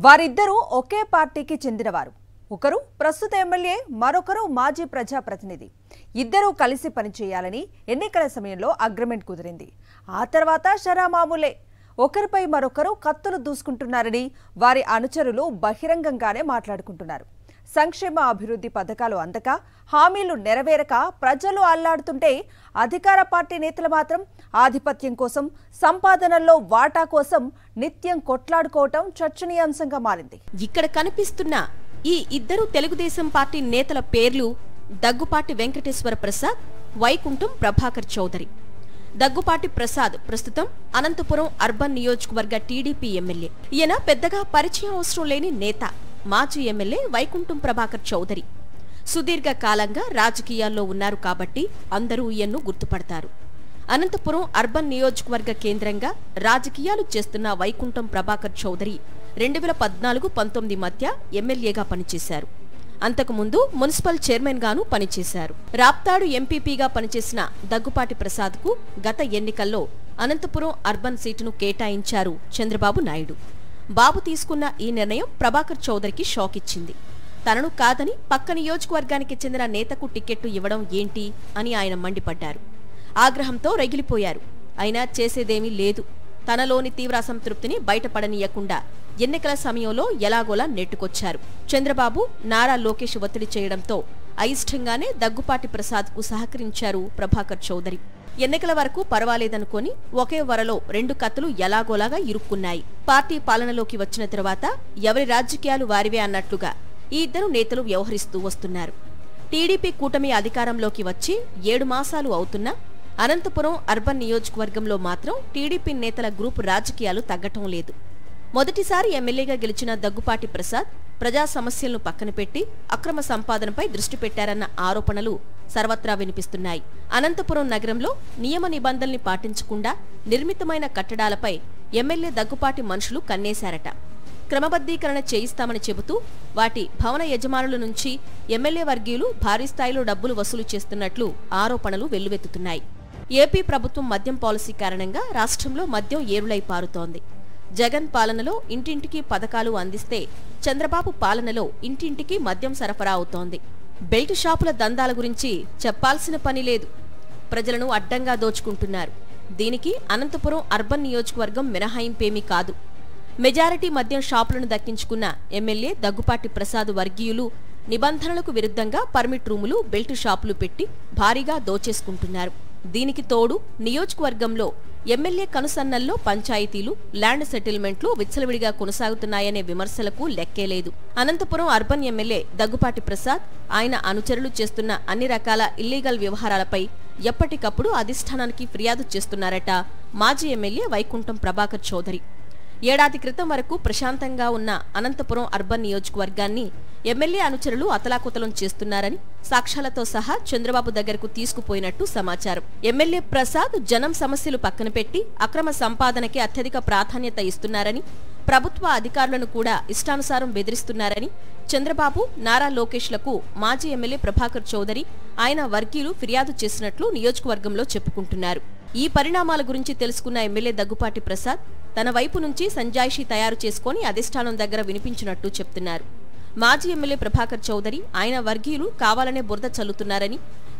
వారిద్దరూ ఒకే పార్టీకి చెందినవారు. ఒకరు ప్రస్తుత ఎమ్మెల్యే, మరొకరు మాజీ ప్రజాప్రతినిధి. ఇద్దరూ కలిసి పనిచేయాలని ఎన్నికల సమయంలో అగ్రిమెంట్ కుదిరింది. ఆ తర్వాత షరామామూలే. ఒకరిపై మరొకరు కత్తులు దూసుకుంటున్నారని వారి అనుచరులు బహిరంగంగానే మాట్లాడుకుంటున్నారు. సంక్షేమ అభివృద్ధి పథకాలు అందక, హామీలు నెరవేరక ప్రజలు అల్లాడుతుంటే అధికార పార్టీ నేతలు మాత్రం ఆధిపత్యం కోసం, సంపాదనల్లో వాటా కోసం నిత్యం కొట్లాడుకోవటం చర్చనీయాంశంగా మారింది. ఇక్కడ కనిపిస్తున్న ఈ ఇద్దరు తెలుగుదేశం పార్టీ నేతల పేర్లు దగ్గుపాటి వెంకటేశ్వర ప్రసాద్, వైకుంఠం ప్రభాకర్ చౌదరి. దగ్గుపాటి ప్రసాద్ ప్రస్తుతం అనంతపురం అర్బన్ నియోజకవర్గ టీడీపీ ఎమ్మెల్యే. ఈయన పెద్దగా పరిచయం అవసరం లేని నేత. మాజీ ఎమ్మెల్యే వైకుంఠం ప్రభాకర్ చౌదరి సుదీర్ఘ కాలంగా రాజకీయాల్లో ఉన్నారు కాబట్టి అందరూ ఈయన్ను గుర్తుపడతారు. అనంతపురం అర్బన్ నియోజకవర్గ కేంద్రంగా రాజకీయాలు చేస్తున్న వైకుంఠం ప్రభాకర్ చౌదరి 2014-19 మధ్య ఎమ్మెల్యేగా పనిచేశారు. అంతకుముందు మున్సిపల్ చైర్మన్ గాను పనిచేశారు. రాప్తాడు ఎంపీపీగా పనిచేసిన దగ్గుపాటి ప్రసాద్కు గత ఎన్నికల్లో అనంతపురం అర్బన్ సీటును కేటాయించారు చంద్రబాబు నాయుడు. బాబు తీసుకున్న ఈ నిర్ణయం ప్రభాకర్ చౌదరికి షాక్ ఇచ్చింది. తనను కాదని పక్క నియోజకవర్గానికి చెందిన నేతకు టికెట్టు ఇవ్వడం ఏంటి అని ఆయన మండిపడ్డారు. ఆగ్రహంతో రగిలిపోయారు. అయినా చేసేదేమీ లేదు. తనలోని తీవ్ర అసంతృప్తిని బయటపడనీయకుండా ఎన్నికల సమయంలో ఎలాగోలా నెట్టుకొచ్చారు. చంద్రబాబు, నారా లోకేష్ ఒత్తిడి చేయడంతో అయిష్టంగానే దగ్గుపాటి ప్రసాద్కు సహకరించారు ప్రభాకర్ చౌదరి. ఎన్నికల వరకు పర్వాలేదనుకొని ఒకే వరలో 2 కత్తులు ఎలాగోలాగా ఇరుక్కున్నాయి. పార్టీ పాలనలోకి వచ్చిన తరువాత ఎవరి రాజకీయాలు వారివే అన్నట్లుగా ఈ ఇద్దరు నేతలు వ్యవహరిస్తూ వస్తున్నారు. టీడీపీ కూటమి అధికారంలోకి వచ్చి 7 మాసాలు అవుతున్నా అనంతపురం అర్బన్ నియోజకవర్గంలో మాత్రం టీడీపీ నేతల గ్రూపు రాజకీయాలు తగ్గటం లేదు. మొదటిసారి ఎమ్మెల్యేగా గెలిచిన దగ్గుపాటి ప్రసాద్ ప్రజా సమస్యలను పక్కన పెట్టి అక్రమ సంపాదనపై దృష్టి పెట్టారన్న ఆరోపణలు సర్వత్రా వినిపిస్తున్నాయి. అనంతపురం నగరంలో నియమ నిబంధనల్ని పాటించకుండా నిర్మితమైన కట్టడాలపై ఎమ్మెల్యే దగ్గుపాటి మనుషులు కన్నేశారట. క్రమబద్ధీకరణ చేయిస్తామని చెబుతూ వాటి భవన యజమానుల నుంచి ఎమ్మెల్యే వర్గీయులు భారీ స్థాయిలో డబ్బులు వసూలు చేస్తున్నట్లు ఆరోపణలు వెల్లువెత్తుతున్నాయి. ఏపీ ప్రభుత్వం మద్యం పాలసీ కారణంగా రాష్ట్రంలో మద్యం ఏరులై పారుతోంది. జగన్ పాలనలో ఇంటింటికి పథకాలు అందిస్తే చంద్రబాబు పాలనలో ఇంటింటికి మద్యం సరఫరా అవుతోంది. బెల్ట్ షాపుల దందాల గురించి చెప్పాల్సిన పని లేదు. ప్రజలను అడ్డంగా దోచుకుంటున్నారు. దీనికి అనంతపురం అర్బన్ నియోజకవర్గం మినహాయింపేమీ కాదు. మెజారిటీ మద్యం షాపులను దక్కించుకున్న ఎమ్మెల్యే దగ్గుపాటి ప్రసాద్ వర్గీయులు నిబంధనలకు విరుద్ధంగా పర్మిట్ రూములు, బెల్ట్ షాపులు పెట్టి భారీగా దోచేసుకుంటున్నారు. దీనికి తోడు నియోజకవర్గంలో ఎమ్మెల్యే కనుసన్నల్లో పంచాయతీలు, ల్యాండ్ సెటిల్మెంట్లు విచ్చలవిడిగా కొనసాగుతున్నాయనే విమర్శలకు లెక్కేలేదు. అనంతపురం అర్బన్ ఎమ్మెల్యే దగ్గుపాటి ప్రసాద్, ఆయన అనుచరులు చేస్తున్న అన్ని రకాల ఇల్లీగల్ వ్యవహారాలపై ఎప్పటికప్పుడు అధిష్టానానికి ఫిర్యాదు చేస్తున్నారట మాజీ ఎమ్మెల్యే వైకుంఠం ప్రభాకర్ చౌదరి. ఏడాది క్రితం వరకు ప్రశాంతంగా ఉన్న అనంతపురం అర్బన్ నియోజకవర్గాన్ని ఎమ్మెల్యే అనుచరులు అతలాకుతలం చేస్తున్నారని సాక్ష్యాలతో సహా చంద్రబాబు దగ్గరకు తీసుకుపోయినట్టు సమాచారం. ఎమ్మెల్యే ప్రసాద్ జనం సమస్యలు పక్కన పెట్టి అక్రమ సంపాదనకి అత్యధిక ప్రాధాన్యత ఇస్తున్నారని, ప్రభుత్వ అధికారులను కూడా ఇష్టానుసారం బెదిరిస్తున్నారని చంద్రబాబు, నారా లోకేష్లకు మాజీ ఎమ్మెల్యే ప్రభాకర్ చౌదరి, ఆయన వర్గీయులు ఫిర్యాదు చేసినట్లు నియోజకవర్గంలో చెప్పుకుంటున్నారు. ఈ పరిణామాల గురించి తెలుసుకున్న ఎమ్మెల్యే దగ్గుపాటి ప్రసాద్ తన వైపు నుంచి సంజాయిషీ తయారు చేసుకుని అధిష్టానం దగ్గర వినిపించినట్టు చెప్తున్నారు. మాజీ ఎమ్మెల్యే ప్రభాకర్ చౌదరి, ఆయన వర్గీయులు కావాలనే బురద చల్లుతున్నారని,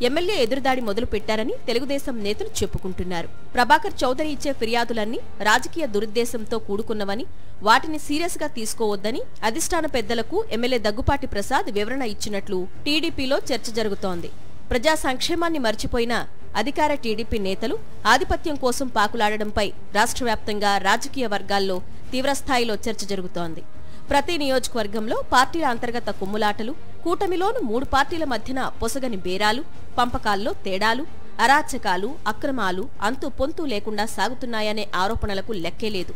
ఎమ్మెల్యే ఎదురుదాడి మొదలు పెట్టారని తెలుగుదేశం నేతలు చెప్పుకుంటున్నారు. ప్రభాకర్ చౌదరి ఇచ్చే ఫిర్యాదులన్నీ రాజకీయ దురుద్దేశంతో కూడుకున్నవని, వాటిని సీరియస్ గా తీసుకోవద్దని అధిష్టాన పెద్దలకు ఎమ్మెల్యే దగ్గుపాటి ప్రసాద్ వివరణ ఇచ్చినట్లు టీడీపీలో చర్చ జరుగుతోంది. ప్రజా సంక్షేమాన్ని మర్చిపోయిన అధికార టీడీపీ నేతలు ఆధిపత్యం కోసం పాకులాడడంపై రాష్ట్ర వ్యాప్తంగా రాజకీయ వర్గాల్లో తీవ్రస్థాయిలో చర్చ జరుగుతోంది. ప్రతి నియోజకవర్గంలో పార్టీల అంతర్గత కుమ్ములాటలు, కూటమిలోను 3 పార్టీల మధ్యన పొసగని బేరాలు, పంపకాల్లో తేడాలు, అరాచకాలు, అక్రమాలు అంతు పొంతు లేకుండా సాగుతున్నాయనే ఆరోపణలకు లెక్కేలేదు.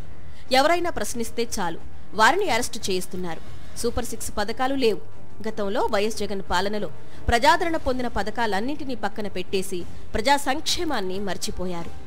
ఎవరైనా ప్రశ్నిస్తే చాలు వారిని అరెస్టు చేయిస్తున్నారు. సూపర్ 6 పథకాలు లేవు. గతంలో వైఎస్ జగన్ పాలనలో ప్రజాదరణ పొందిన పథకాలన్నింటినీ పక్కన పెట్టేసి ప్రజా సంక్షేమాన్ని మర్చిపోయారు.